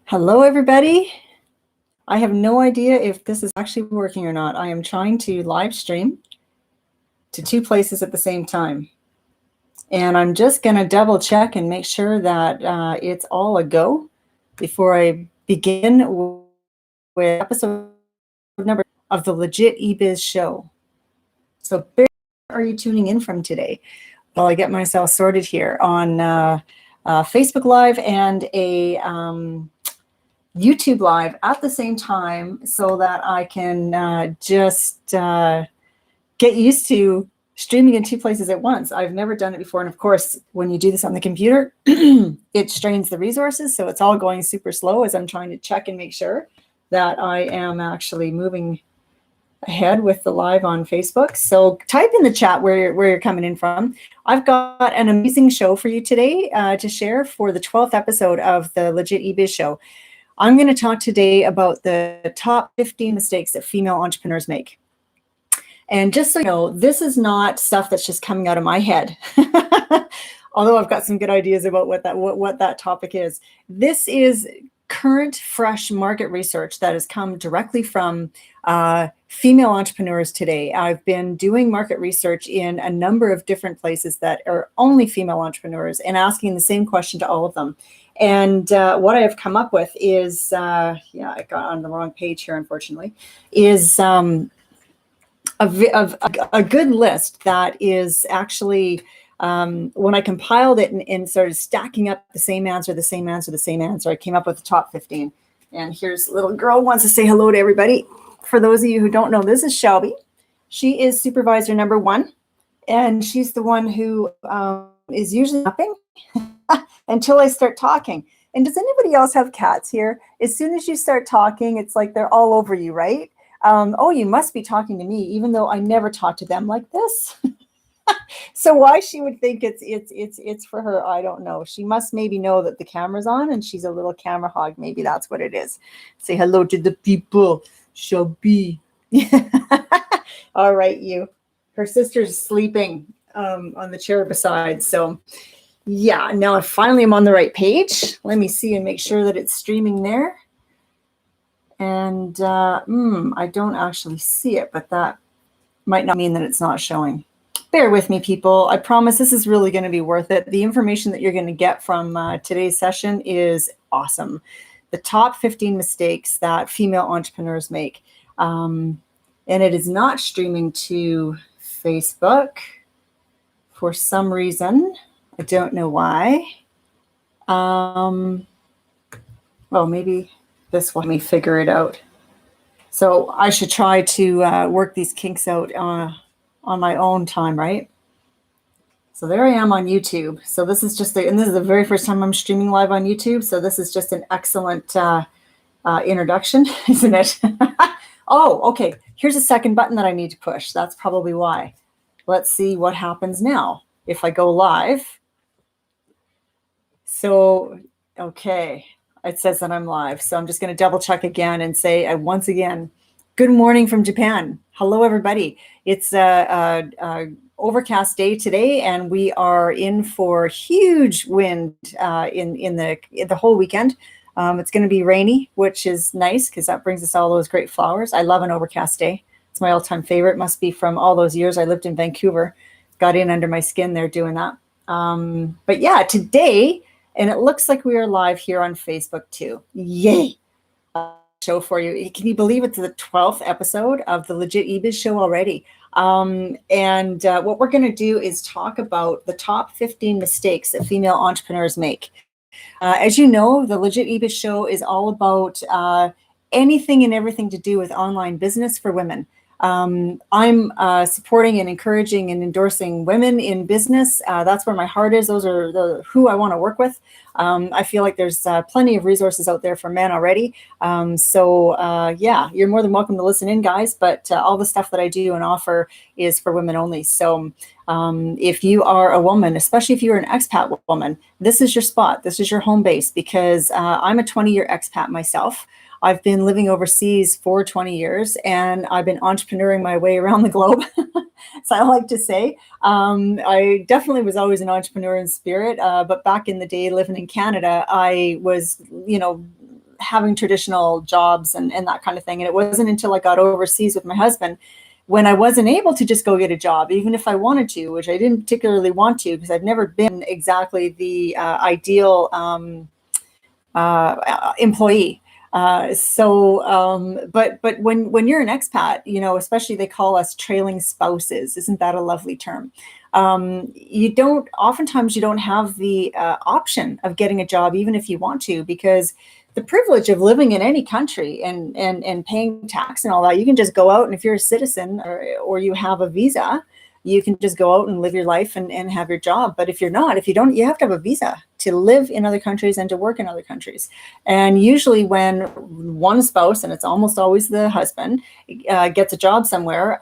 Hello, everybody. I have no idea if this is actually working or not. I am trying to live stream to two places at the same time. And I'm just going to double check and make sure that it's all a go before I begin with episode number of the Legit eBiz show. So where are you tuning in from today? While I get myself sorted here on Facebook Live and a YouTube Live at the same time so that I can just get used to streaming in two places at once. I've never done it before. And of course, when you do this on the computer, it strains the resources. So it's all going super slow as I'm trying to check and make sure that I am actually moving ahead with the live on Facebook. So type in the chat where you're coming in from. I've got an amazing show for you today to share for the 12th episode of the Legit eBiz show. I'm going to talk today about the top 15 mistakes that female entrepreneurs make. And just so you know, this is not stuff that's just coming out of my head. Although I've got some good ideas about what that topic is. This is current, fresh market research that has come directly from female entrepreneurs today. I've been doing market research in a number of different places that are only female entrepreneurs and asking the same question to all of them. And what I have come up with is, I got on the wrong page here, unfortunately, is a good list that is actually, when I compiled it and started stacking up the same answer, I came up with the top 15. And here's a little girl wants to say hello to everybody. For those of you who don't know, this is Shelby. She is supervisor number 1, and she's the one who is usually napping until I start talking. And does anybody else have cats here? As soon as you start talking, it's like they're all over you, right? Oh, you must be talking to me, even though I never talk to them like this. So why she would think it's for her, I don't know. She must maybe know that the camera's on and she's a little camera hog. Maybe that's what it is. Say hello to the people, Shelby. All right, you. Her sister's sleeping on the chair beside. So yeah, now I finally am on the right page. Let me see and make sure that it's streaming there. And I don't actually see it, but that might not mean that it's not showing. Bear with me, people. I promise this is really going to be worth it. The information that you're going to get from today's session is awesome. The top 15 mistakes that female entrepreneurs make. And it is not streaming to Facebook for some reason. I don't know why. Well, maybe this will let me figure it out. So I should try to work these kinks out on my own time, right? So there I am on YouTube. So this is just and this is the very first time I'm streaming live on YouTube. So this is just an excellent introduction, isn't it? Oh, okay. Here's a second button that I need to push. That's probably why. Let's see what happens now if I go live. So, okay. It says that I'm live. So I'm just going to double check again and say once again, good morning from Japan. Hello, everybody. It's a overcast day today, and we are in for huge wind in the whole weekend. It's going to be rainy, which is nice because that brings us all those great flowers. I love an overcast day. It's my all-time favorite. Must be from all those years I lived in Vancouver. Got in under my skin there doing that. But yeah, today, and it looks like we are live here on Facebook too. Yay! Show for you. Can you believe it's the 12th episode of the Legit eBiz show already? And what we're going to do is talk about the top 15 mistakes that female entrepreneurs make. As you know, the Legit eBiz show is all about anything and everything to do with online business for women. I'm supporting and encouraging and endorsing women in business. That's where my heart is. Those are who I want to work with. I feel like there's plenty of resources out there for men already. Yeah, you're more than welcome to listen in, guys. But all the stuff that I do and offer is for women only. So if you are a woman, especially if you're an expat woman, this is your spot. This is your home base because I'm a 20-year expat myself. I've been living overseas for 20 years and I've been entrepreneuring my way around the globe. So I like to say, I definitely was always an entrepreneur in spirit. But back in the day living in Canada, I was, having traditional jobs and that kind of thing. And it wasn't until I got overseas with my husband when I wasn't able to just go get a job, even if I wanted to, which I didn't particularly want to, because I've never been exactly the ideal employee. But when you're an expat, you know, especially they call us trailing spouses. Isn't that a lovely term? Oftentimes you don't have the option of getting a job, even if you want to, because the privilege of living in any country and paying tax and all that, you can just go out, and if you're a citizen or you have a visa, you can just go out and live your life and have your job. But if you don't, you have to have a visa to live in other countries and to work in other countries. And usually when one spouse, and it's almost always the husband, gets a job somewhere,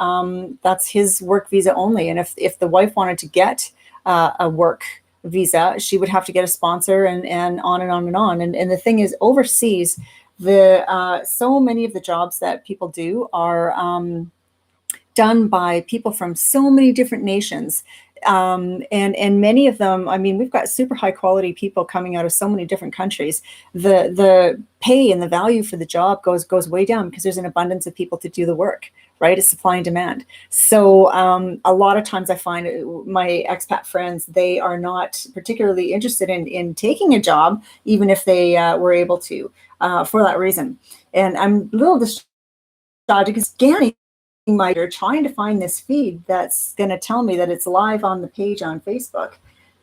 that's his work visa only. And if the wife wanted to get a work visa, she would have to get a sponsor and on and on and on. And the thing is, overseas, so many of the jobs that people do are done by people from so many different nations. And many of them, I mean, we've got super high quality people coming out of so many different countries. The pay and the value for the job goes way down because there's an abundance of people to do the work, right? It's supply and demand. So a lot of times I find my expat friends, they are not particularly interested in taking a job, even if they were able to, for that reason. And I'm a little distracted because scanning you're trying to find this feed that's going to tell me that it's live on the page on Facebook,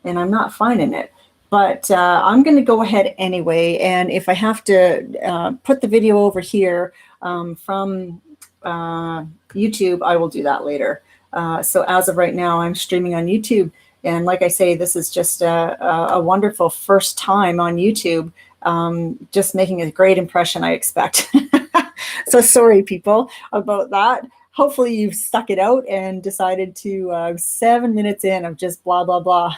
and I'm not finding it. But I'm going to go ahead anyway, and if I have to put the video over here from YouTube, I will do that later. So as of right now, I'm streaming on YouTube, and like I say, this is just a wonderful first time on YouTube, just making a great impression, I expect. So sorry, people, about that. Hopefully you've stuck it out and decided to 7 minutes in of just blah, blah, blah.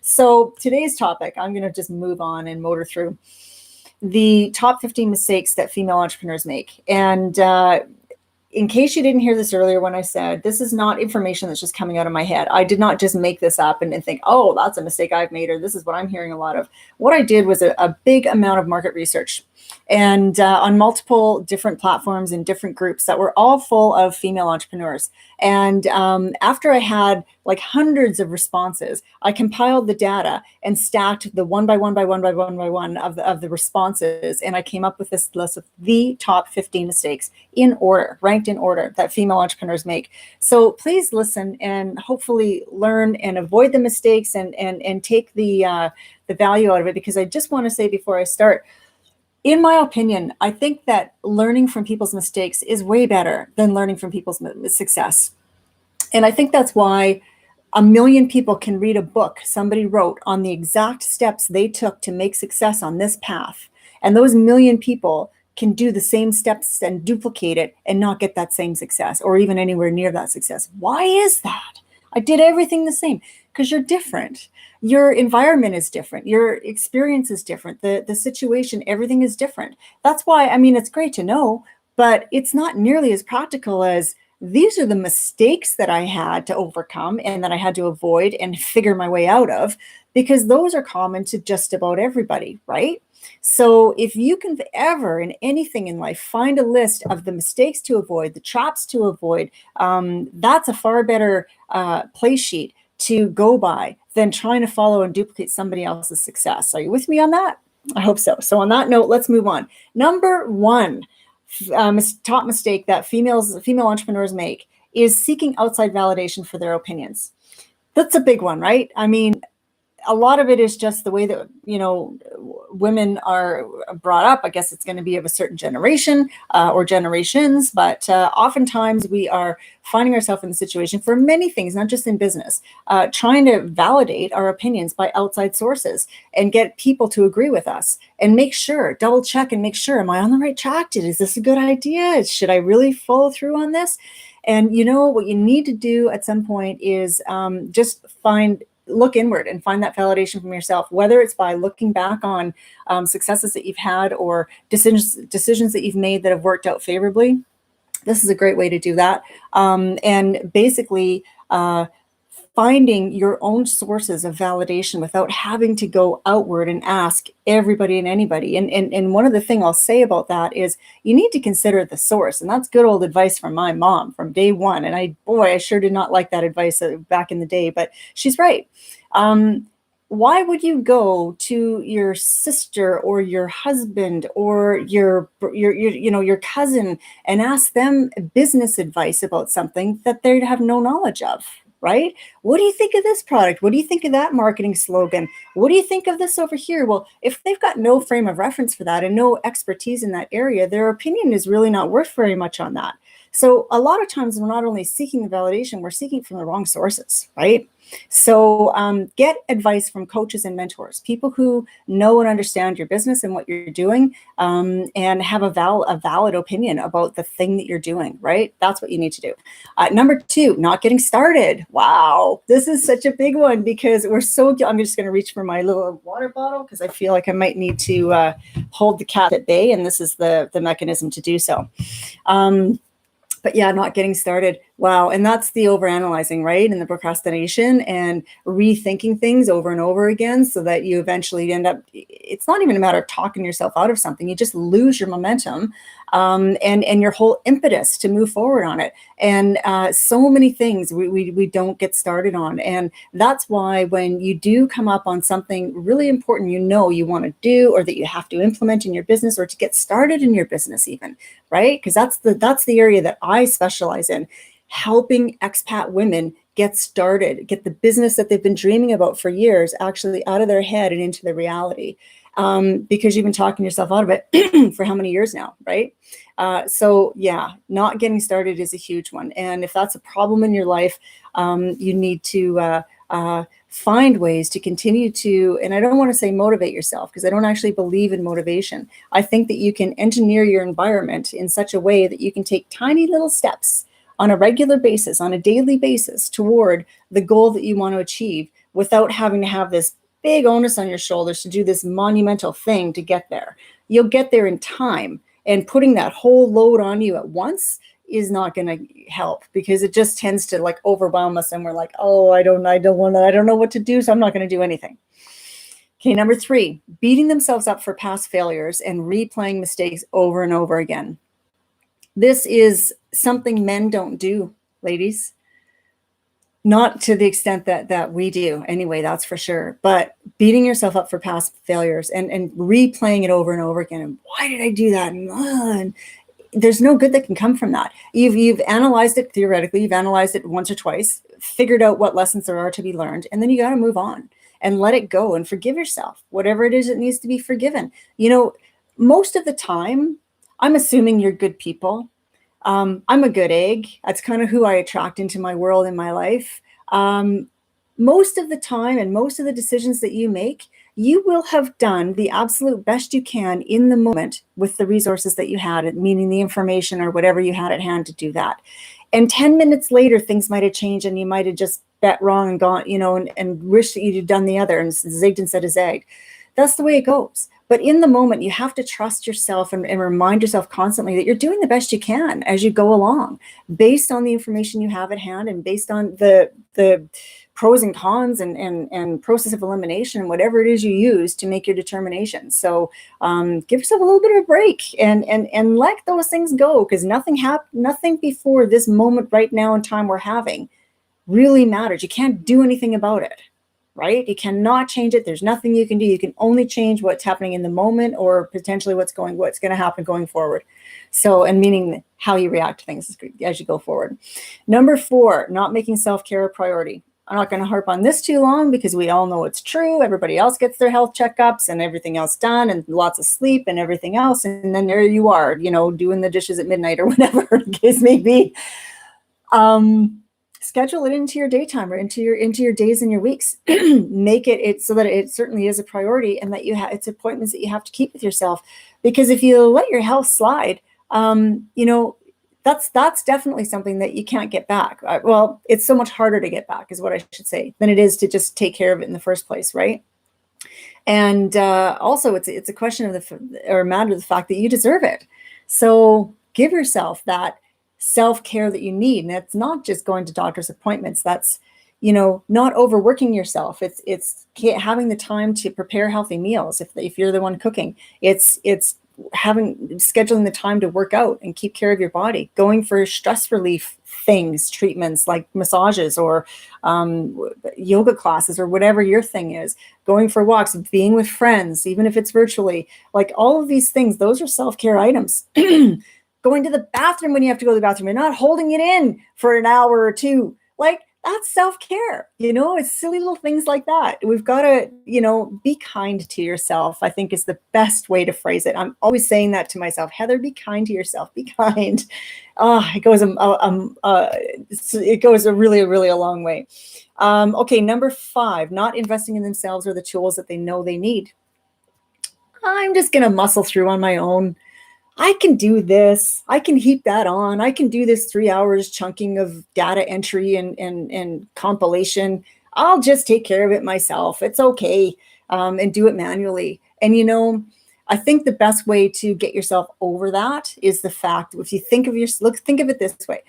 So today's topic, I'm going to just move on and motor through the top 15 mistakes that female entrepreneurs make. And in case you didn't hear this earlier when I said, this is not information that's just coming out of my head. I did not just make this up and think, oh, that's a mistake I've made, or this is what I'm hearing a lot of. What I did was a big amount of market research, and on multiple different platforms and different groups that were all full of female entrepreneurs. And after I had like hundreds of responses, I compiled the data and stacked the one by one of the responses. And I came up with this list of the top 15 mistakes in order, ranked in order, that female entrepreneurs make. So please listen and hopefully learn and avoid the mistakes and take the value out of it. Because I just want to say before I start, in my opinion, I think that learning from people's mistakes is way better than learning from people's success. And I think that's why 1 million people can read a book somebody wrote on the exact steps they took to make success on this path. And those 1 million people can do the same steps and duplicate it and not get that same success or even anywhere near that success. Why is that? I did everything the same because you're different. Your environment is different. Your experience is different. The situation, everything is different. That's why, I mean, it's great to know, but it's not nearly as practical as these are the mistakes that I had to overcome and that I had to avoid and figure my way out of, because those are common to just about everybody, right? So if you can ever in anything in life find a list of the mistakes to avoid, the traps to avoid, that's a far better play sheet to go by than trying to follow and duplicate somebody else's success. Are you with me on that? I hope so. So on that note, let's move on. Number one, top mistake that female entrepreneurs make is seeking outside validation for their opinions. That's a big one, right? I mean, a lot of it is just the way that, you know, women are brought up. I guess it's going to be of a certain generation or generations, but oftentimes we are finding ourselves in the situation for many things, not just in business, trying to validate our opinions by outside sources and get people to agree with us and make sure, double check and make sure, am I on the right track? Is this a good idea? Should I really follow through on this? And you know, what you need to do at some point is just look inward and find that validation from yourself, whether it's by looking back on successes that you've had or decisions that you've made that have worked out favorably. This is a great way to do that. And basically find finding your own sources of validation without having to go outward and ask everybody and anybody. And one of the things I'll say about that is you need to consider the source. And that's good old advice from my mom from day one. And I sure did not like that advice back in the day, but she's right. Why would you go to your sister or your husband or your cousin and ask them business advice about something that they have no knowledge of? Right? What do you think of this product? What do you think of that marketing slogan? What do you think of this over here? Well, if they've got no frame of reference for that and no expertise in that area, their opinion is really not worth very much on that. So a lot of times we're not only seeking the validation, we're seeking from the wrong sources, right? So get advice from coaches and mentors, people who know and understand your business and what you're doing, and have a valid opinion about the thing that you're doing, right? That's what you need to do. Number 2, not getting started. Wow, this is such a big one because I'm just going to reach for my little water bottle because I feel like I might need to hold the cat at bay, and this is the mechanism to do so. But yeah, not getting started. Wow. And that's the overanalyzing, right? And the procrastination and rethinking things over and over again so that you eventually end up, it's not even a matter of talking yourself out of something. You just lose your momentum and your whole impetus to move forward on it. And so many things we don't get started on. And that's why when you do come up on something really important, you want to do, or that you have to implement in your business or to get started in your business even, right? Because that's the area that I specialize in. Helping expat women get started, get the business that they've been dreaming about for years actually out of their head and into the reality. Because you've been talking yourself out of it for how many years now, right? So yeah, not getting started is a huge one. And if that's a problem in your life, you need to find ways to continue to, and I don't want to say motivate yourself because I don't actually believe in motivation. I think that you can engineer your environment in such a way that you can take tiny little steps on a regular basis, on a daily basis toward the goal that you want to achieve without having to have this big onus on your shoulders to do this monumental thing to get there. You'll get there in time, and putting that whole load on you at once is not going to help because it just tends to like overwhelm us and we're like, oh, I don't know what to do, so I'm not going to do anything. Okay, number 3, beating themselves up for past failures and replaying mistakes over and over again. This is something men don't do, ladies. Not to the extent that we do anyway, that's for sure. But beating yourself up for past failures and replaying it over and over again. And why did I do that? And there's no good that can come from that. You've analyzed it theoretically. You've analyzed it once or twice, figured out what lessons there are to be learned. And then you got to move on and let it go and forgive yourself, whatever it is that needs to be forgiven. Most of the time, I'm assuming you're good people. I'm a good egg. That's kind of who I attract into my world in my life. Most of the time and most of the decisions that you make, you will have done the absolute best you can in the moment with the resources that you had, meaning the information or whatever you had at hand to do that. And 10 minutes later, things might have changed and you might have just bet wrong and gone, and wished that you'd done the other and zigged instead of zagged. That's the way it goes. But in the moment, you have to trust yourself and remind yourself constantly that you're doing the best you can as you go along, based on the information you have at hand and based on the pros and cons and process of elimination, whatever it is you use to make your determination. So give yourself a little bit of a break and let those things go, because nothing before this moment right now in time we're having really matters. You can't do anything about it. Right? You cannot change it. There's nothing you can do. You can only change what's happening in the moment or potentially what's going to happen going forward. So, and meaning how you react to things as you go forward. Number 4, not making self-care a priority. I'm not going to harp on this too long because we all know it's true. Everybody else gets their health checkups and everything else done and lots of sleep and everything else. And then there you are, doing the dishes at midnight or whatever the case may be. Schedule it into your daytime or into your days and your weeks. Make it so that it certainly is a priority, and that it's appointments that you have to keep with yourself. Because if you let your health slide, that's definitely something that you can't get back. Well, it's so much harder to get back, is what I should say, than it is to just take care of it in the first place, right? And also, it's a question of a matter of the fact that you deserve it. So give yourself that self-care that you need. And that's not just going to doctor's appointments. That's, not overworking yourself. It's having the time to prepare healthy meals. If you're the one cooking, it's scheduling the time to work out and keep care of your body, going for stress relief things, treatments like massages or yoga classes or whatever your thing is, going for walks, being with friends, even if it's virtually, like all of these things, those are self-care items. Going to the bathroom when you have to go to the bathroom and not holding it in for an hour or two, like that's self-care. It's silly little things like that. We've got to, be kind to yourself, I think is the best way to phrase it. I'm always saying that to myself, Heather, be kind to yourself, be kind. It goes a really, really a long way. Okay. Number 5, not investing in themselves or the tools that they know they need. I'm just going to muscle through on my own. I can do this. I can heap that on. I can do this 3 hours chunking of data entry and compilation. I'll just take care of it myself. It's okay. And do it manually. And, I think the best way to get yourself over that is the fact, if you think of it this way.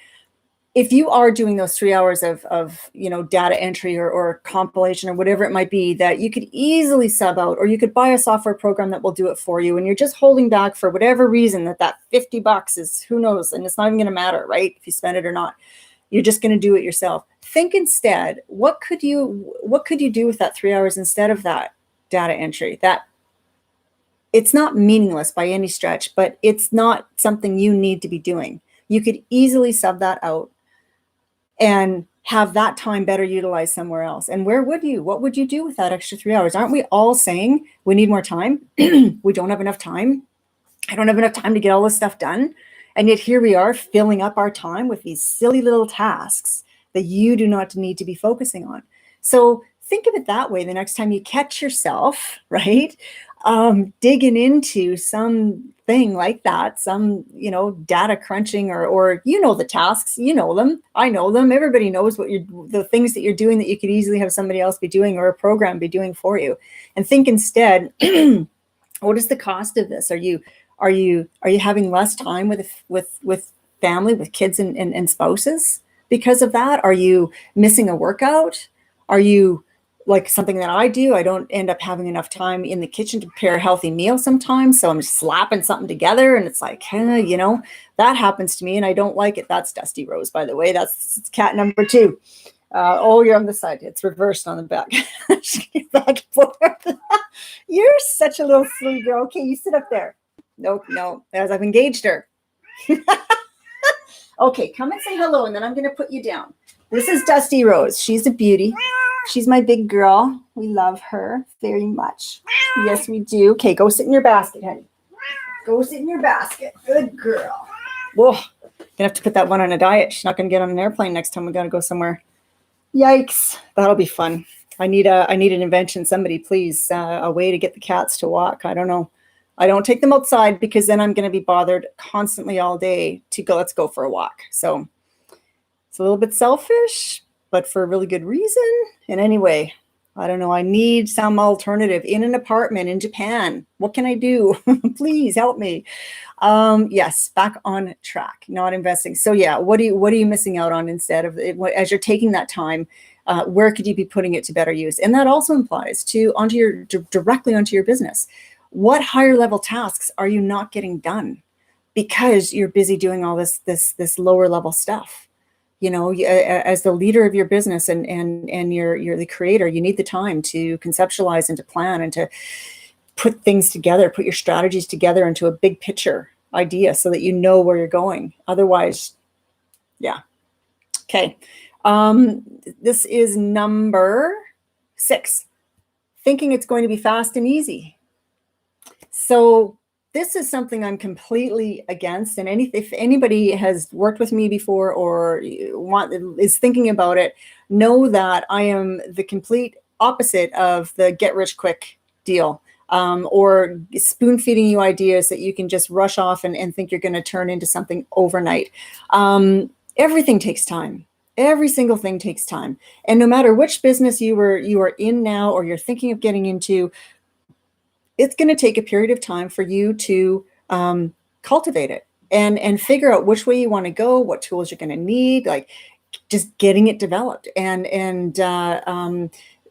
If you are doing those 3 hours of data entry or compilation or whatever it might be, that you could easily sub out, or you could buy a software program that will do it for you, and you're just holding back for whatever reason, that $50 is, who knows, and it's not even going to matter, right? If you spend it or not, you're just going to do it yourself. Think instead, what could you do with that 3 hours instead of that data entry? That it's not meaningless by any stretch, but it's not something you need to be doing. You could easily sub that out and have that time better utilized somewhere else. And what would you do with that extra 3 hours? Aren't we all saying we need more time? We don't have enough time. I don't have enough time to get all this stuff done. And yet here we are filling up our time with these silly little tasks that you do not need to be focusing on. So think of it that way the next time you catch yourself, right? Digging into something like that, some, data crunching or the tasks, them, I know them, everybody knows the things that you're doing that you could easily have somebody else be doing or a program be doing for you. And think instead, what is the cost of this? Are you having less time with family, with kids and spouses because of that? Are you missing a workout? Are you, like something that I do, I don't end up having enough time in the kitchen to prepare a healthy meal sometimes. So I'm just slapping something together and it's like, that happens to me and I don't like it. That's Dusty Rose, by the way. That's cat number 2. You're on the side. It's reversed on the back. Back and forth. You're such a little silly girl. Okay, you sit up there. Nope, no, as I've engaged her. Okay, come and say hello and then I'm going to put you down. This is Dusty Rose. She's a beauty. She's my big girl. We love her very much. Yes, we do. Okay, go sit in your basket, honey. Go sit in your basket. Good girl. Whoa, gonna have to put that one on a diet. She's not gonna get on an airplane next time we gotta go somewhere. Yikes, that'll be fun. I need an invention. Somebody, please, a way to get the cats to walk. I don't know. I don't take them outside because then I'm gonna be bothered constantly all day to go. Let's go for a walk. So it's a little bit selfish, but for a really good reason. And anyway, I don't know. I need some alternative in an apartment in Japan. What can I do? Please help me. Yes, back on track, not investing. So yeah, what are you missing out on instead of it, as you're taking that time? Where could you be putting it to better use? And that also implies directly onto your business. What higher level tasks are you not getting done because you're busy doing all this lower level stuff? As the leader of your business and you're the creator, you need the time to conceptualize and to plan and to put things together, put your strategies together into a big picture idea so that you know where you're going. Otherwise, yeah. Okay. This is number 6, thinking it's going to be fast and easy. So this is something I'm completely against. And if anybody has worked with me before or is thinking about it, know that I am the complete opposite of the get rich quick deal, or spoon feeding you ideas that you can just rush off and think you're going to turn into something overnight. Everything takes time. Every single thing takes time. And no matter which business you are in now or you're thinking of getting into, it's going to take a period of time for you to cultivate it and figure out which way you want to go, what tools you're going to need. Like, just getting it developed and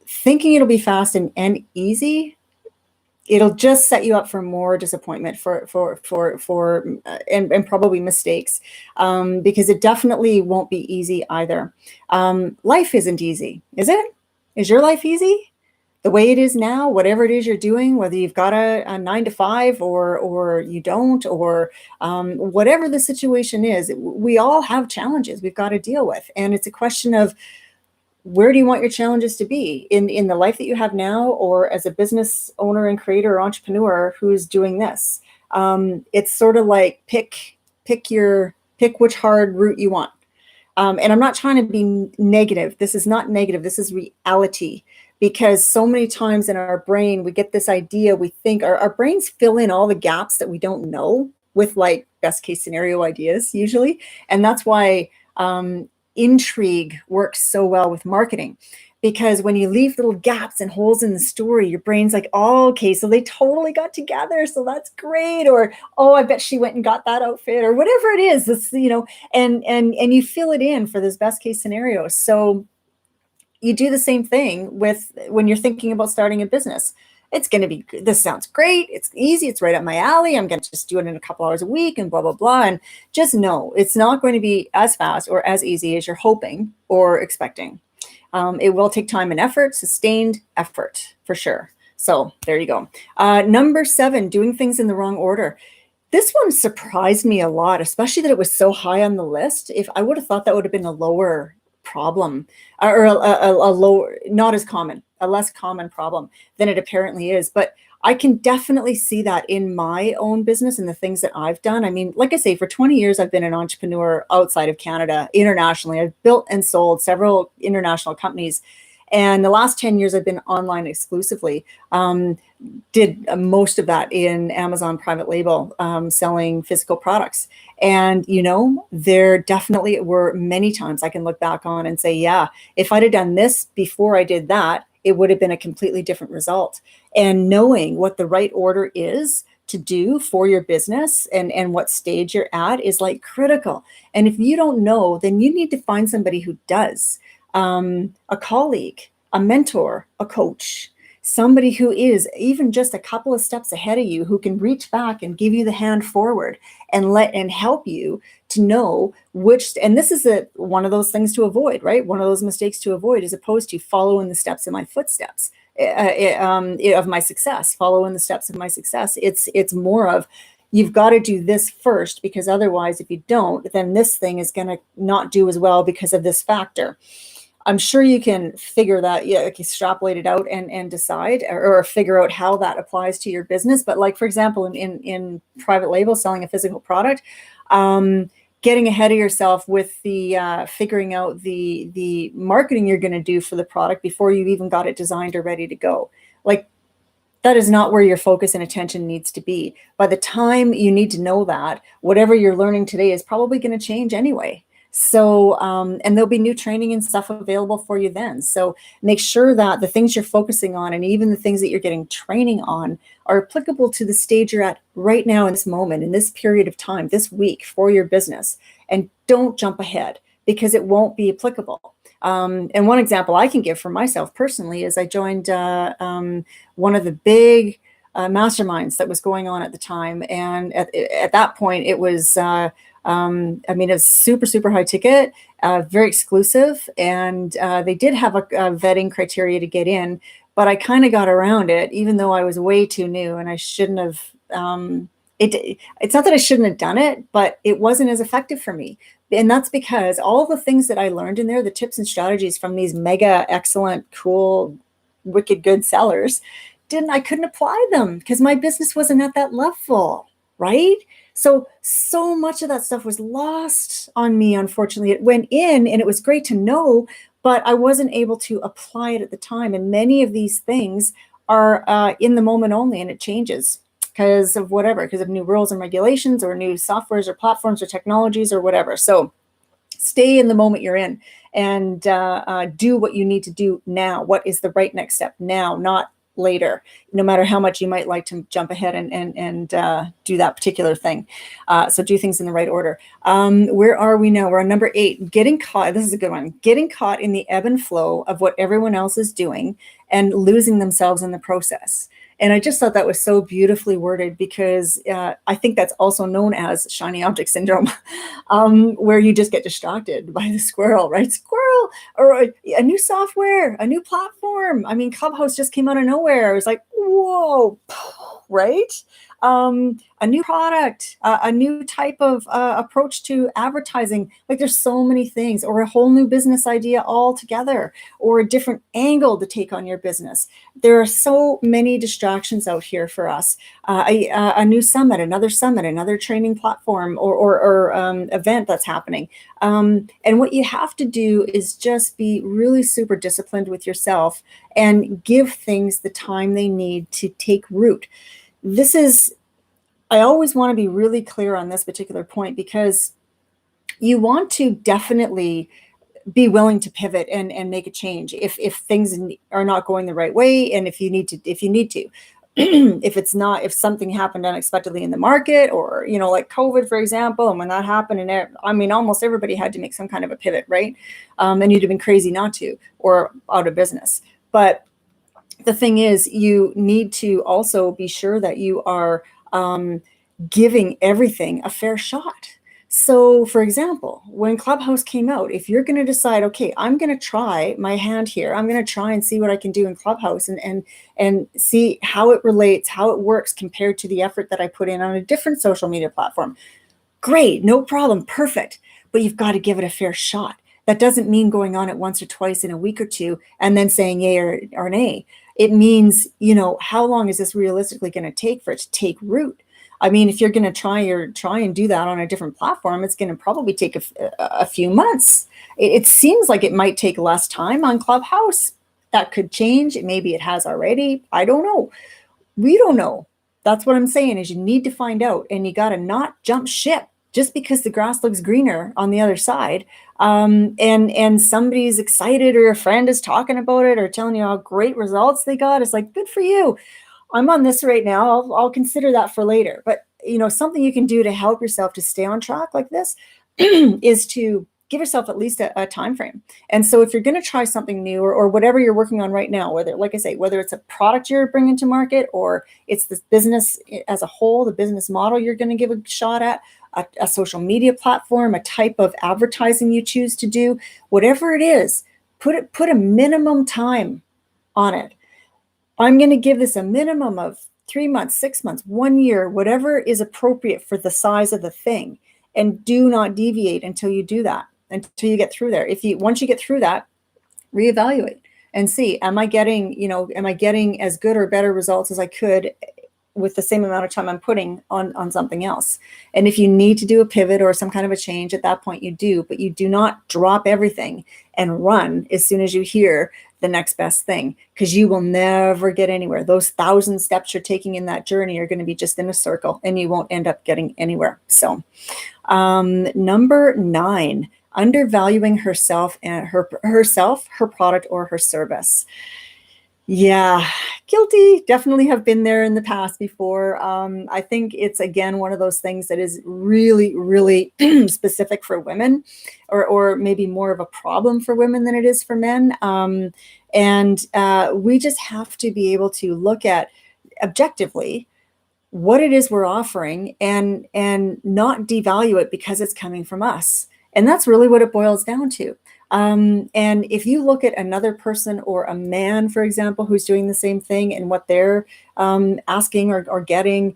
thinking it'll be fast and easy. It'll just set you up for more disappointment and probably mistakes, because it definitely won't be easy either. Life isn't easy, is it? Is your life easy? The way it is now, whatever it is you're doing, whether you've got a 9 to 5 or you don't, or whatever the situation is, we all have challenges we've got to deal with. And it's a question of, where do you want your challenges to be in the life that you have now, or as a business owner and creator or entrepreneur who's doing this? It's sort of like pick which hard route you want. And I'm not trying to be negative. This is not negative. This is reality. Because so many times in our brain, we get this idea, we think our brains fill in all the gaps that we don't know with like best case scenario ideas usually. And that's why intrigue works so well with marketing, because when you leave little gaps and holes in the story, your brain's like, oh, okay, so they totally got together, so that's great. Or, oh, I bet she went and got that outfit, or whatever it is. It's, and you fill it in for this best case scenario. So you do the same thing with when you're thinking about starting a business. It's going to be, this sounds great. It's easy. It's right up my alley. I'm going to just do it in a couple hours a week and blah, blah, blah. And just know it's not going to be as fast or as easy as you're hoping or expecting. It will take time and effort, sustained effort for sure. So there you go. Number 7, doing things in the wrong order. This one surprised me a lot, especially that it was so high on the list. If I would have thought that would have been a lower problem, or a lower, not as common, a less common problem than it apparently is. But I can definitely see that in my own business and the things that I've done. I mean, like I say, for 20 years, I've been an entrepreneur outside of Canada, internationally. I've built and sold several international companies. And the last 10 years, I've been online exclusively. Did most of that in Amazon private label, selling physical products. And, there definitely were many times I can look back on and say, yeah, if I'd have done this before I did that, it would have been a completely different result. And knowing what the right order is to do for your business and what stage you're at is like critical. And if you don't know, then you need to find somebody who does. A colleague, a mentor, a coach, somebody who is even just a couple of steps ahead of you, who can reach back and give you the hand forward and help you to know which, and this is one of those things to avoid, right? One of those mistakes to avoid, as opposed to following the steps in my footsteps of my success, following the steps of my success. It's more of, you've got to do this first, because otherwise, if you don't, then this thing is going to not do as well because of this factor. I'm sure you can figure that, extrapolate it out and decide or figure out how that applies to your business. But like, for example, in private label, selling a physical product, getting ahead of yourself with the figuring out the marketing you're going to do for the product before you've even got it designed or ready to go. Like, that is not where your focus and attention needs to be. By the time you need to know that, whatever you're learning today is probably going to change anyway. So, and there'll be new training and stuff available for you then. So make sure that the things you're focusing on, and even the things that you're getting training on, are applicable to the stage you're at right now in this moment, in this period of time, this week for your business. And don't jump ahead, because it won't be applicable. And one example I can give for myself personally is I joined one of the big masterminds that was going on at the time. And at that point, it was, it's super, super high ticket, very exclusive. And they did have a vetting criteria to get in, but I kind of got around it, even though I was way too new and I shouldn't have. It's not that I shouldn't have done it, but it wasn't as effective for me. And that's because all the things that I learned in there, the tips and strategies from these mega excellent, cool, wicked good sellers, I couldn't apply them because my business wasn't at that level, right? So much of that stuff was lost on me, unfortunately. It went in and it was great to know, but I wasn't able to apply it at the time. And many of these things are in the moment only, and it changes because of new rules and regulations, or new softwares or platforms or technologies or whatever. So stay in the moment you're in and do what you need to do now. What is the right next step now, not later, no matter how much you might like to jump ahead and do that particular thing. So do things in the right order. Where are we now? We're on number 8, getting caught. This is a good one. Getting caught in the ebb and flow of what everyone else is doing and losing themselves in the process. And I just thought that was so beautifully worded, because I think that's also known as shiny object syndrome, where you just get distracted by the squirrel, right? Squirrel, or a new software, a new platform. I mean, Clubhouse just came out of nowhere. It was like, whoa, right? A new product, a new type of approach to advertising. Like, there's so many things, or a whole new business idea altogether, or a different angle to take on your business. There are so many distractions out here for us. A new summit, another training platform, or event that's happening. And what you have to do is just be really super disciplined with yourself and give things the time they need to take root. I always want to be really clear on this particular point, because you want to definitely be willing to pivot and make a change if things are not going the right way, and if you need to. If something happened unexpectedly in the market, or, like COVID, for example, and when that happened, and I mean, almost everybody had to make some kind of a pivot, right? And you'd have been crazy not to, or out of business. But the thing is, you need to also be sure that you are giving everything a fair shot. So, for example, when Clubhouse came out, if you're going to decide, okay, I'm going to try my hand here, I'm going to try and see what I can do in Clubhouse, and see how it relates, how it works compared to the effort that I put in on a different social media platform. Great, no problem, perfect. But you've got to give it a fair shot. That doesn't mean going on it once or twice in a week or two and then saying yay or nay. It means, how long is this realistically going to take for it to take root? I mean, if you're going to try and do that on a different platform, it's going to probably take a few months. It seems like it might take less time on Clubhouse. That could change. Maybe it has already. I don't know. We don't know. That's what I'm saying, is you need to find out, and you got to not jump ship just because the grass looks greener on the other side. And somebody's excited, or a friend is talking about it, or telling you how great results they got. It's like, good for you. I'm on this right now. I'll consider that for later. But, something you can do to help yourself to stay on track like this is to give yourself at least a time frame. And so if you're going to try something new, or whatever you're working on right now, whether it's a product you're bringing to market, or it's the business as a whole, the business model you're going to give a shot at, a social media platform, a type of advertising you choose to do, whatever it is, put a minimum time on it. I'm going to give this a minimum of 3 months, 6 months, 1 year, whatever is appropriate for the size of the thing. And do not deviate until you do that, until you get through there. Once you get through that, reevaluate and see, am I getting as good or better results as I could with the same amount of time I'm putting on something else? And if you need to do a pivot or some kind of a change, at that point you do, but you do not drop everything and run as soon as you hear the next best thing, because you will never get anywhere. Those 1,000 steps you're taking in that journey are going to be just in a circle, and you won't end up getting anywhere. So number 9, undervaluing herself and her product, or her service. Yeah, guilty. Definitely have been there in the past before. I think it's, again, one of those things that is really, really specific for women, or maybe more of a problem for women than it is for men. And we just have to be able to look at objectively what it is we're offering, and not devalue it because it's coming from us. And that's really what it boils down to. And if you look at another person, or a man, for example, who's doing the same thing, and what they're asking or getting,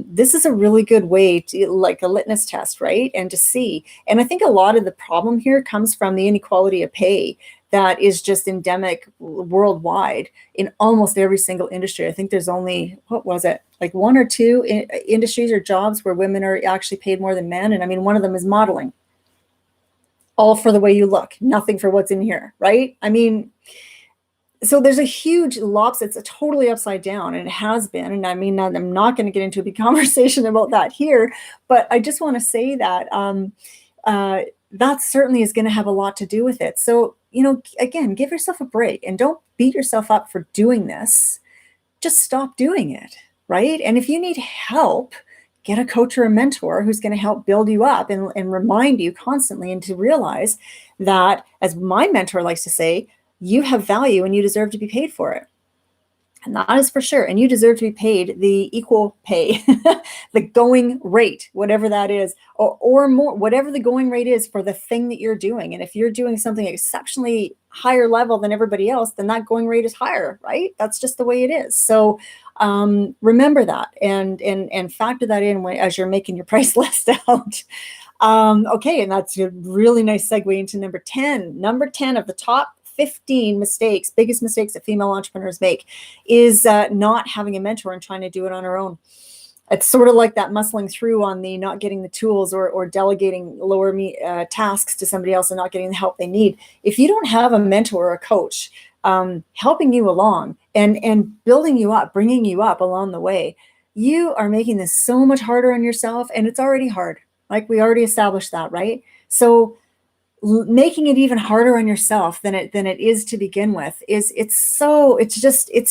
this is a really good way to, like a litmus test, right? And to see. And I think a lot of the problem here comes from the inequality of pay that is just endemic worldwide in almost every single industry. I think there's only, like 1 or 2 industries or jobs where women are actually paid more than men. And I mean, one of them is modeling. All for the way you look, nothing for what's in here, right? I mean, so there's a huge it's totally upside down, and it has been. And I mean, I'm not going to get into a big conversation about that here, but I just want to say that that certainly is going to have a lot to do with it. So, again, give yourself a break, and don't beat yourself up for doing this. just stop doing it, right? And if you need help, get a coach or a mentor who's going to help build you up and remind you constantly, and to realize that, as my mentor likes to say, you have value and you deserve to be paid for it. And that is for sure. And you deserve to be paid the equal pay, the going rate, whatever that is, or more, whatever the going rate is for the thing that you're doing. And if you're doing something exceptionally higher level than everybody else, then that going rate is higher, right? That's just the way it is. So remember that and factor that in as you're making your price list out. Okay, and that's a really nice segue into number 10. Number 10 of the top 15 biggest mistakes that female entrepreneurs make is not having a mentor and trying to do it on our own. It's sort of like that muscling through on the not getting the tools or delegating lower tasks to somebody else and not getting the help they need. If you don't have a mentor or a coach helping you along and building you up, bringing you up along the way, you are making this so much harder on yourself, and it's already hard. Like we already established that, right? So making it even harder on yourself than it is to begin with it's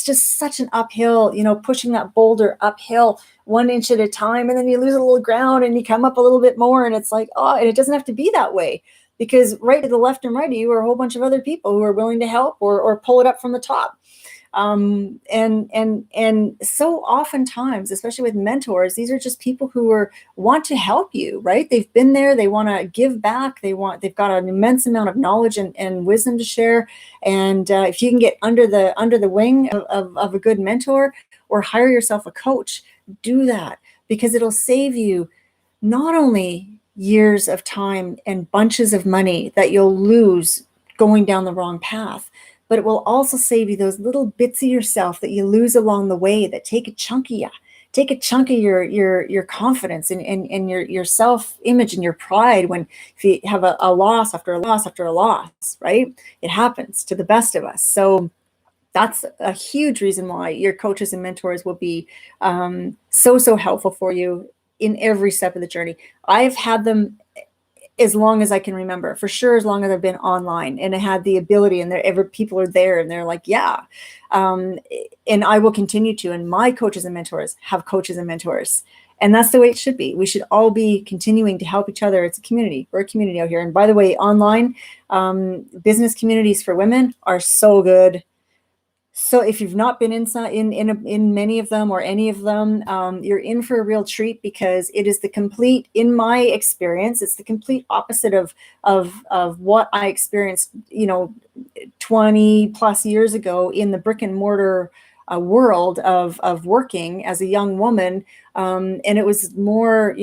just such an uphill, pushing that boulder uphill 1 inch at a time, and then you lose a little ground and you come up a little bit more, and it's like, oh, and it doesn't have to be that way, because right to the left and right of you are a whole bunch of other people who are willing to help or pull it up from the top. And so oftentimes, especially with mentors, these are just people who want to help you, right? They've been there, they want to give back, they've got an immense amount of knowledge and wisdom to share. And if you can get under the wing of a good mentor, or hire yourself a coach, do that, because it'll save you not only years of time and bunches of money that you'll lose going down the wrong path, but it will also save you those little bits of yourself that you lose along the way that take a chunk of you, take a chunk of your confidence and your self-image and your pride if you have a loss after a loss after a loss, right? It happens to the best of us. So that's a huge reason why your coaches and mentors will be so helpful for you in every step of the journey. I've had them as long as I can remember, for sure, as long as I've been online, and I had the ability, and people are there and they're like, yeah. And I will continue to, and my coaches and mentors have coaches and mentors. And that's the way it should be. We should all be continuing to help each other. It's a community. We're a community out here. And by the way, online business communities for women are so good. So if you've not been in many of them or any of them, you're in for a real treat, because it is in my experience, it's the complete opposite of what I experienced, 20 plus years ago in the brick and mortar world of working as a young woman. And it was more,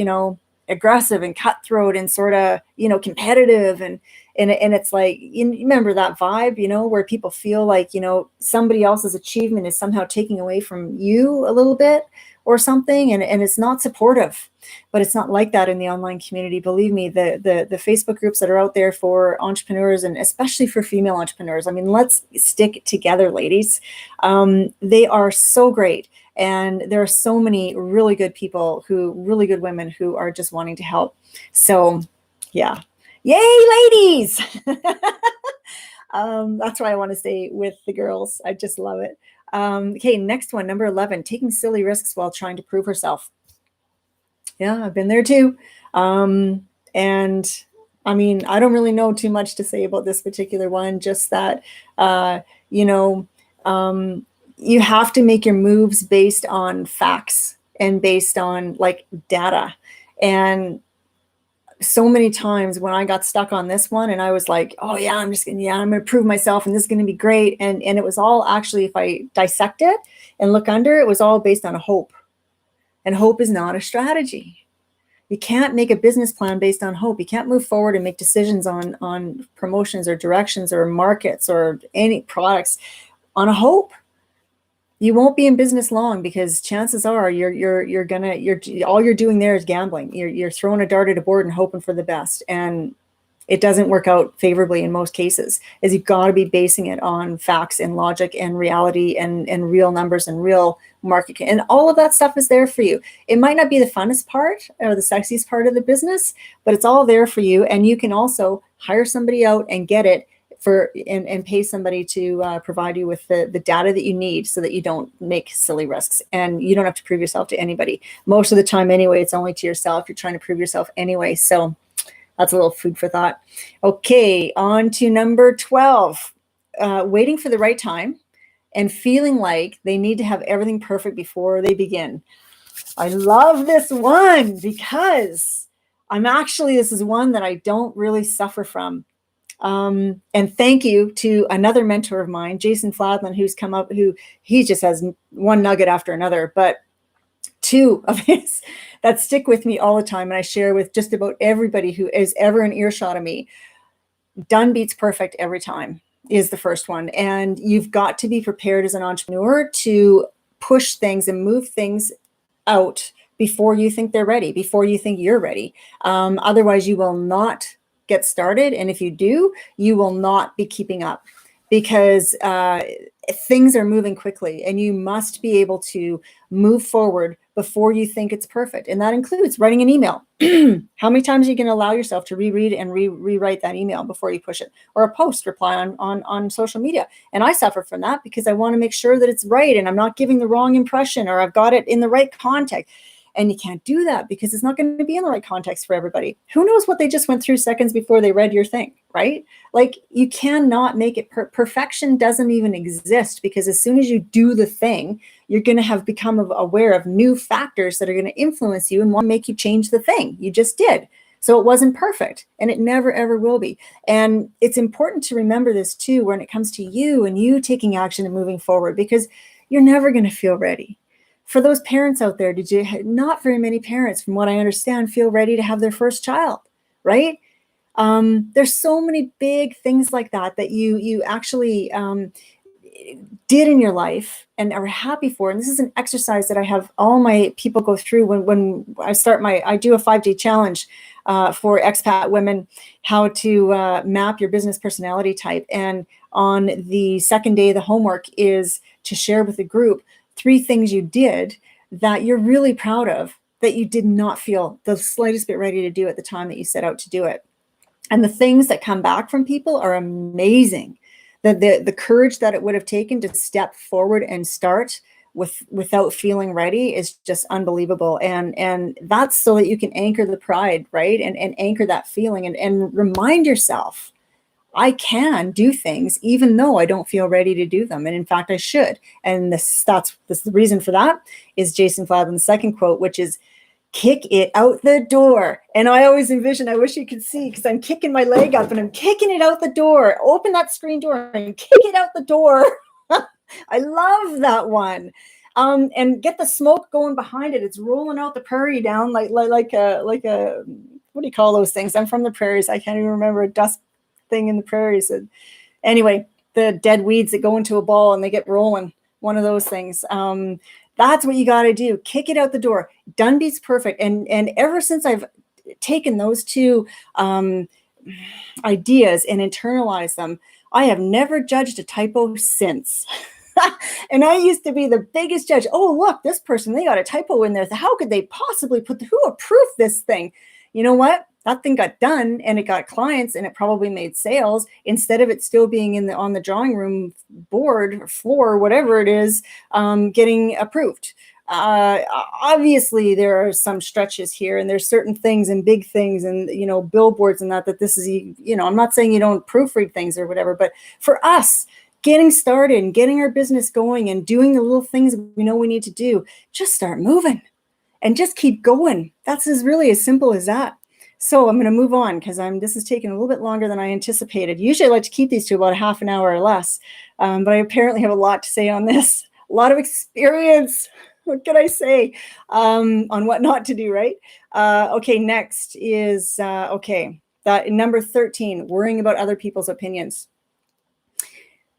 aggressive and cutthroat and sort of, competitive. And it's like, you remember that vibe, where people feel like, somebody else's achievement is somehow taking away from you a little bit or something. And it's not supportive, but it's not like that in the online community. Believe me, the Facebook groups that are out there for entrepreneurs, and especially for female entrepreneurs, I mean, let's stick together, ladies. They are so great. And there are so many really good people really good women who are just wanting to help. So yeah. Yay, ladies. That's why I want to stay with the girls. I just love it. Okay, next one, number 11, taking silly risks while trying to prove herself. Yeah, I've been there too. And I mean, I don't really know too much to say about this particular one, just that, you have to make your moves based on facts and based on like data. And so many times when I got stuck on this one and I was like, oh yeah, I'm going to prove myself and this is going to be great. And it was all actually, if I dissect it and look under, it was all based on a hope. And hope is not a strategy. You can't make a business plan based on hope. You can't move forward and make decisions on promotions or directions or markets or any products on a hope. You won't be in business long, because chances are all you're doing there is gambling. You're throwing a dart at a board and hoping for the best. And it doesn't work out favorably in most cases, is you've got to be basing it on facts and logic and reality and real numbers and real market. And all of that stuff is there for you. It might not be the funnest part or the sexiest part of the business, but it's all there for you. And you can also hire somebody out and get it and pay somebody to provide you with the data that you need so that you don't make silly risks, and you don't have to prove yourself to anybody. Most of the time anyway, it's only to yourself. You're trying to prove yourself anyway. So that's a little food for thought. Okay, on to number 12, waiting for the right time and feeling like they need to have everything perfect before they begin. I love this one because this is one that I don't really suffer from. And thank you to another mentor of mine, Jason Fladlin, who's come up, he just has one nugget after another, but two of his that stick with me all the time. And I share with just about everybody who is ever in earshot of me. Done beats perfect every time is the first one. And you've got to be prepared as an entrepreneur to push things and move things out before you think they're ready, before you think you're ready. Otherwise, you will not get started. And if you do, you will not be keeping up, because things are moving quickly and you must be able to move forward before you think it's perfect. And that includes writing an email. How many times are you going to allow yourself to reread and rewrite that email before you push it? Or a post reply on social media. And I suffer from that because I want to make sure that it's right and I'm not giving the wrong impression, or I've got it in the right context. And you can't do that because it's not going to be in the right context for everybody. Who knows what they just went through seconds before they read your thing, right? Like, you cannot make it perfection doesn't even exist, because as soon as you do the thing, you're going to have become aware of new factors that are going to influence you and want to make you change the thing you just did. So it wasn't perfect, and it never, ever will be. And it's important to remember this too, when it comes to you and you taking action and moving forward, because you're never going to feel ready. For those parents out there, not very many parents, from what I understand, feel ready to have their first child, right? There's so many big things like that you actually did in your life and are happy for. And this is an exercise that I have all my people go through when I do a 5-day challenge for expat women, how to map your business personality type. And on the second day, the homework is to share with the group 3 things you did that you're really proud of, that you did not feel the slightest bit ready to do at the time that you set out to do it. And the things that come back from people are amazing. The courage that it would have taken to step forward and start without feeling ready is just unbelievable. And that's so that you can anchor the pride, right? And anchor that feeling and remind yourself, I can do things even though I don't feel ready to do them. And in fact, I should. And the reason for that is Jason Fladlin's second quote, which is, kick it out the door. And I always envision, I wish you could see, because I'm kicking my leg up and I'm kicking it out the door. Open that screen door and kick it out the door. I love that one. And get the smoke going behind it. It's rolling out the prairie down like a what do you call those things? I'm from the prairies. I can't even remember a dust thing in the prairies. Anyway, the dead weeds that go into a ball and they get rolling. One of those things. That's what you got to do. Kick it out the door. Done beats perfect. And ever since I've taken those 2 ideas and internalized them, I have never judged a typo since. And I used to be the biggest judge. Oh, look, this person, they got a typo in there. How could they possibly who approved this thing? You know what? That thing got done and it got clients and it probably made sales, instead of it still being on the drawing room board or floor, whatever it is, getting approved. Obviously there are some stretches here, and there's certain things and big things and, billboards and that this is, I'm not saying you don't proofread things or whatever, but for us, getting started and getting our business going and doing the little things we know we need to do, just start moving and just keep going. That's really as simple as that. So I'm going to move on because this is taking a little bit longer than I anticipated. Usually I like to keep these to about a half an hour or less, but I apparently have a lot to say on this. A lot of experience. What can I say on what not to do, right? Okay, next is, that number 13, worrying about other people's opinions.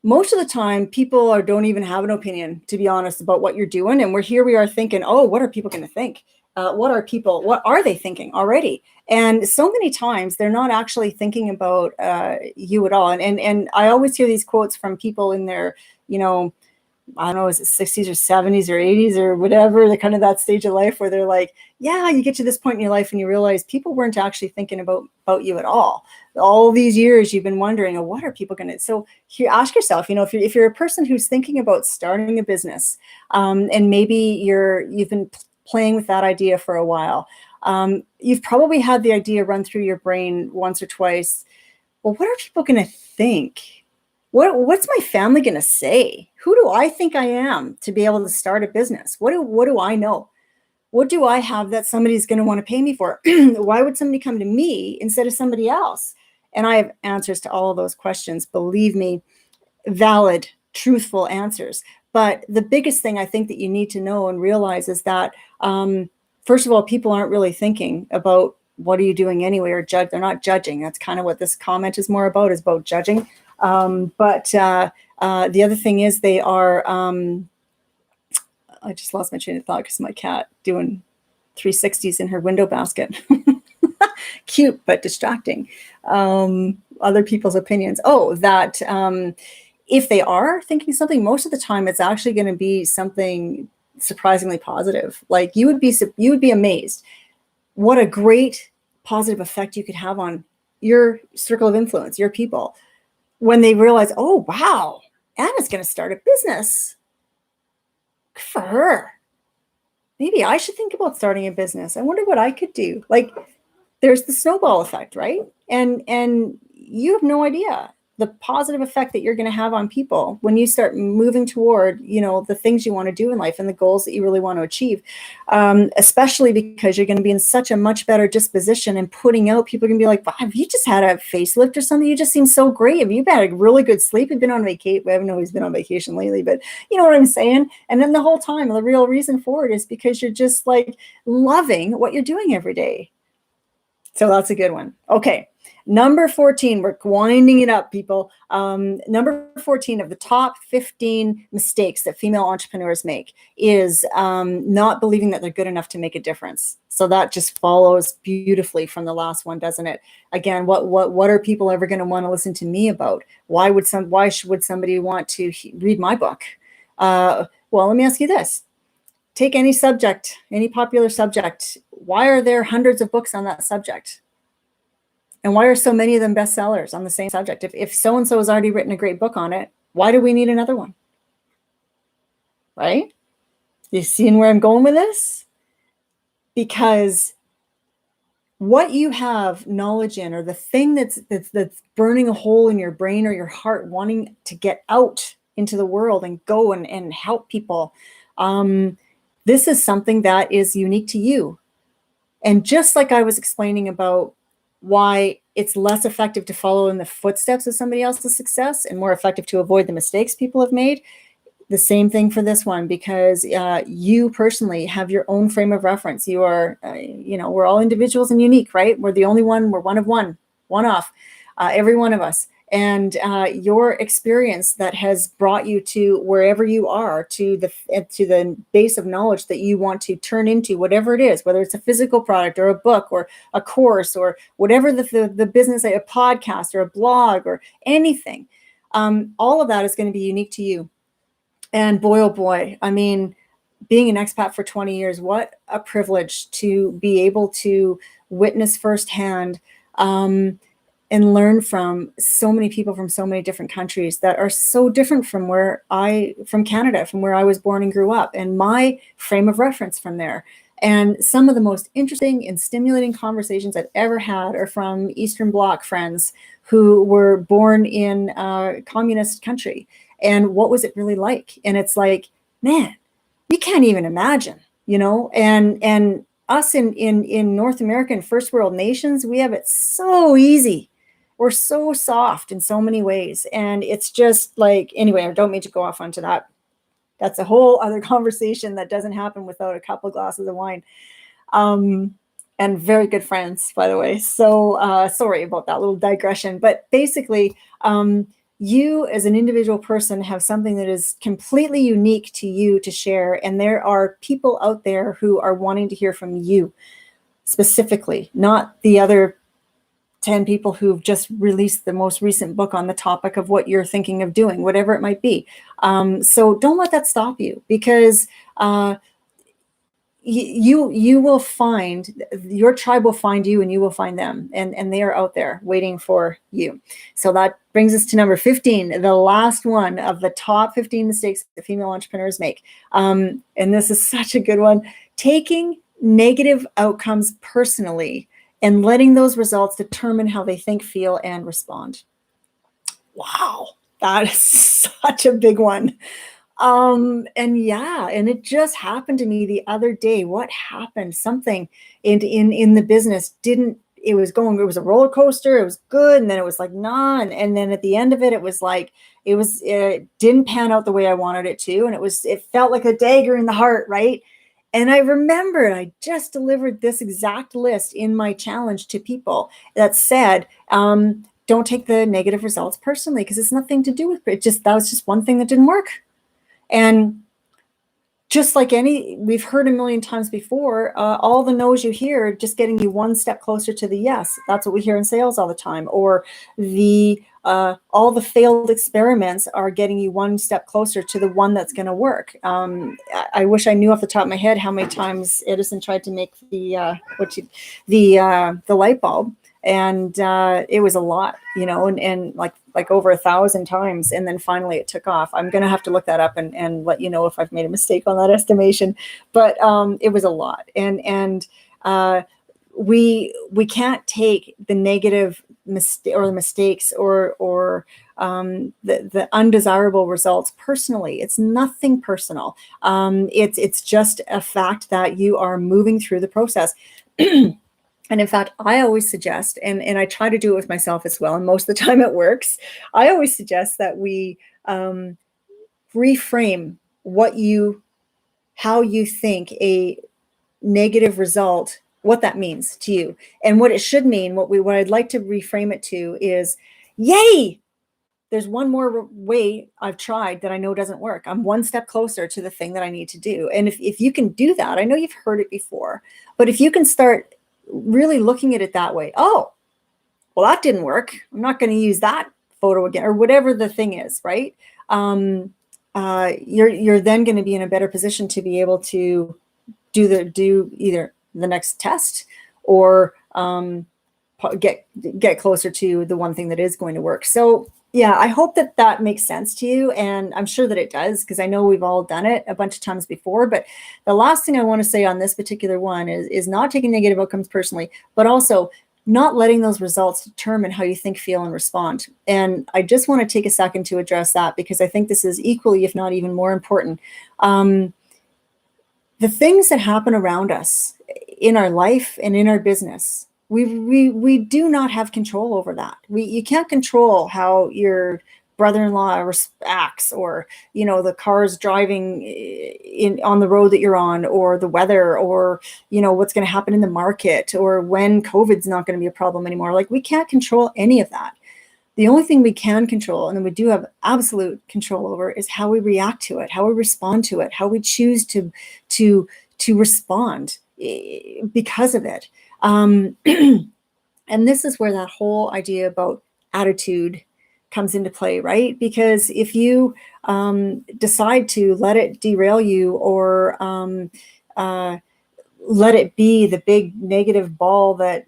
Most of the time, people don't even have an opinion, to be honest, about what you're doing. And we are thinking, oh, what are people going to think? What are they thinking already? And so many times they're not actually thinking about you at all. And I always hear these quotes from people in their, I don't know, is it 60s or 70s or 80s or whatever, the kind of that stage of life where they're like, yeah, you get to this point in your life and you realize people weren't actually thinking about you at all. All these years you've been wondering, oh, what are people going to, so here, ask yourself, if you're a person who's thinking about starting a business, and maybe you've been playing with that idea for a while, you've probably had the idea run through your brain once or twice. Well, what are people going to think? What's my family going to say? Who do I think I am to be able to start a business? What do I know? What do I have that somebody's going to want to pay me for? Why would somebody come to me instead of somebody else? And I have answers to all of those questions. Believe me, valid, truthful answers. But the biggest thing I think that you need to know and realize is that, first of all, people aren't really thinking about what are you doing anyway, or judge. They're not judging. That's kind of what this comment is more about, is about judging. But the other thing is they are, I just lost my train of thought because my cat doing 360s in her window basket. Cute, but distracting. Other people's opinions. Oh, that if they are thinking something, most of the time it's actually going to be something surprisingly positive. Like you would be amazed what a great positive effect you could have on your circle of influence, your people, when they realize, oh, wow, Anna's going to start a business. Good for her. Maybe I should think about starting a business. I wonder what I could do. Like, there's the snowball effect, right? And you have no idea the positive effect that you're going to have on people when you start moving toward, the things you want to do in life and the goals that you really want to achieve, especially because you're going to be in such a much better disposition and putting out, people are going to be like, wow, have you just had a facelift or something? You just seem so great. Have you had a really good sleep? You've been on vacation. We haven't always been on vacation lately, but you know what I'm saying? And then the whole time, the real reason for it is because you're just like loving what you're doing every day. So that's a good one. Okay. Number 14, we're winding it up, people. Number 14 of the top 15 mistakes that female entrepreneurs make is not believing that they're good enough to make a difference. So that just follows beautifully from the last one, doesn't it? Again, what are people ever going to want to listen to me about? Why would somebody want to read my book? Well, let me ask you this. Take any subject, any popular subject. Why are there hundreds of books on that subject? And why are so many of them bestsellers on the same subject? If so-and-so has already written a great book on it, why do we need another one? Right? You seeing where I'm going with this? Because what you have knowledge in, or the thing that's burning a hole in your brain or your heart, wanting to get out into the world and go and help people, this is something that is unique to you. And just like I was explaining about why it's less effective to follow in the footsteps of somebody else's success and more effective to avoid the mistakes people have made, the same thing for this one, because you personally have your own frame of reference. You are, we're all individuals and unique, right? We're the only one, we're one of one off, every one of us. And your experience that has brought you to wherever you are, to the base of knowledge that you want to turn into whatever it is, whether it's a physical product or a book or a course or whatever the business, a podcast or a blog or anything, all of that is going to be unique to you. And boy, oh boy, I mean, being an expat for 20 years, what a privilege to be able to witness firsthand, and learn from so many people from so many different countries that are so different from Canada, from where I was born and grew up, and my frame of reference from there. And some of the most interesting and stimulating conversations I've ever had are from Eastern Bloc friends who were born in a communist country. And what was it really like? And it's like, man, you can't even imagine, and us in North American first world nations, we have it so easy. We're so soft in so many ways. And it's just like, anyway, I don't mean to go off onto that. That's a whole other conversation that doesn't happen without a couple of glasses of wine. And very good friends, by the way. So sorry about that little digression. But basically, you as an individual person have something that is completely unique to you to share. And there are people out there who are wanting to hear from you specifically, not the other 10 people who've just released the most recent book on the topic of what you're thinking of doing, whatever it might be. So don't let that stop you, because you will find, your tribe will find you, and you will find them, and they are out there waiting for you. So that brings us to number 15, the last one of the top 15 mistakes that female entrepreneurs make. And this is such a good one: taking negative outcomes personally and letting those results determine how they think, feel, and respond. Wow, that is such a big one. And it just happened to me the other day. What happened? Something in the business it was a roller coaster. It was good. And then it was like, nah. And then at the end of it, it was like, it didn't pan out the way I wanted it to. And it felt like a dagger in the heart. Right. And I remembered I just delivered this exact list in my challenge to people that said, don't take the negative results personally, because it's nothing to do with it. That was just one thing that didn't work. And just like we've heard a million times before, all the no's you hear are just getting you one step closer to the yes. That's what we hear in sales all the time. Or all the failed experiments are getting you one step closer to the one that's going to work. I wish I knew off the top of my head how many times Edison tried to make the light bulb. And it was a lot, and like over 1,000 times. And then finally it took off. I'm going to have to look that up and let you know if I've made a mistake on that estimation. But it was a lot. And we can't take the negative mistakes or the undesirable results personally. It's nothing personal. It's just a fact that you are moving through the process. And in fact, I always suggest, and I try to do it with myself as well, and most of the time it works, I always suggest that we reframe how you think a negative result, what that means to you. And what it should mean, what I'd like to reframe it to is, yay! There's one more way I've tried that I know doesn't work. I'm one step closer to the thing that I need to do. And if you can do that, I know you've heard it before, but if you can start really looking at it that way, oh, well, that didn't work, I'm not going to use that photo again, or whatever the thing is, right? You're then going to be in a better position to be able to do either the next test or get closer to the one thing that is going to work. So yeah, I hope that makes sense to you. And I'm sure that it does, because I know we've all done it a bunch of times before. But the last thing I want to say on this particular one is not taking negative outcomes personally, but also not letting those results determine how you think, feel, and respond. And I just want to take a second to address that, because I think this is equally, if not even more important. The things that happen around us in our life and in our business, we do not have control over that. You can't control how your brother-in-law acts, or the cars driving on the road that you're on, or the weather, or what's going to happen in the market, or when COVID's not going to be a problem anymore. Like, we can't control any of that. The only thing we can control, and then we do have absolute control over, is how we react to it, how we respond to it, how we choose to respond because of it. And this is where that whole idea about attitude comes into play, right? Because if you decide to let it derail you, or let it be the big negative ball that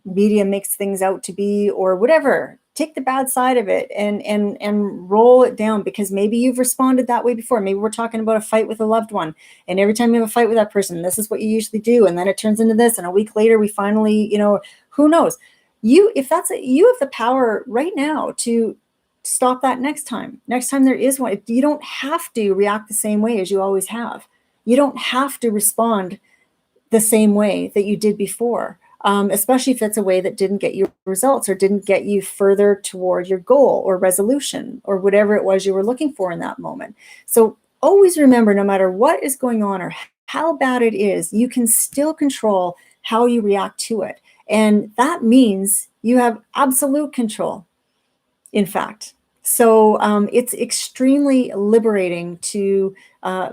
media makes things out to be, or whatever, take the bad side of it and roll it down, because maybe you've responded that way before. Maybe we're talking about a fight with a loved one, and every time you have a fight with that person, this is what you usually do, and then it turns into this, and a week later we finally, who knows? You have the power right now to stop that next time there is one. You don't have to react the same way as you always have. You don't have to respond the same way that you did before. Especially if it's a way that didn't get you results, or didn't get you further toward your goal or resolution, or whatever it was you were looking for in that moment. So always remember, no matter what is going on or how bad it is, you can still control how you react to it. And that means you have absolute control, in fact. So it's extremely liberating to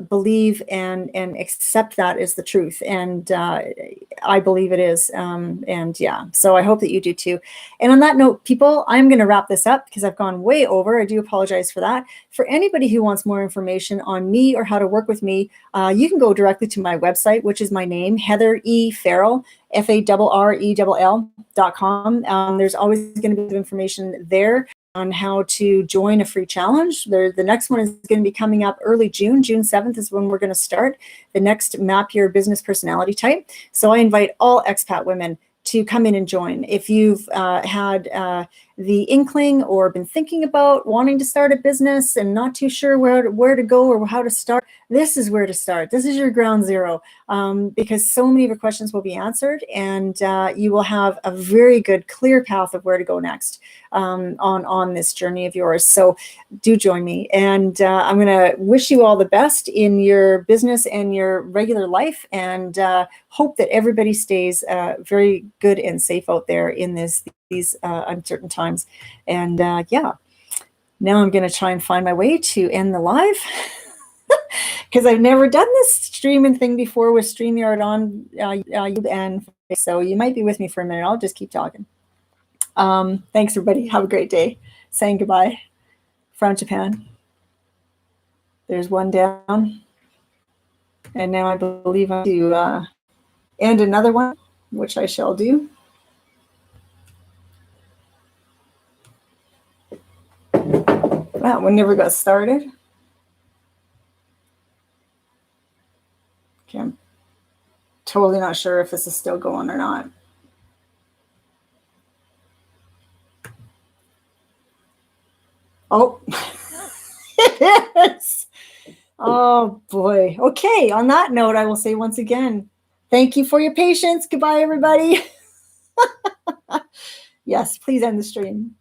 believe and accept that as the truth. And I believe it is. And yeah, so I hope that you do too. And on that note, people, I'm going to wrap this up because I've gone way over. I do apologize for that. For anybody who wants more information on me or how to work with me, you can go directly to my website, which is my name, Heather E. Farrell, FARRELL.com. There's always going to be information there on how to join a free challenge. The next one is going to be coming up early June. June 7th is when we're going to start the next Map Your Business Personality Type. So I invite all expat women to come in and join. If you've had the inkling or been thinking about wanting to start a business and not too sure where to go or how to start, this is where to start. This is your ground zero, because so many of your questions will be answered, and you will have a very good, clear path of where to go next on this journey of yours. So do join me, and I'm going to wish you all the best in your business and your regular life, and hope that everybody stays very good and safe out there in these uncertain times. And yeah, now I'm going to try and find my way to end the live. Because I've never done this streaming thing before with StreamYard on YouTube, and so you might be with me for a minute. I'll just keep talking. Thanks, everybody. Have a great day. Saying goodbye from Japan. There's one down. And now I believe I'm to end another one, which I shall do. That one never got started. Okay, I'm totally not sure if this is still going or not. Oh, it is. Oh boy. Okay, on that note, I will say once again, thank you for your patience. Goodbye, everybody. Yes, please end the stream.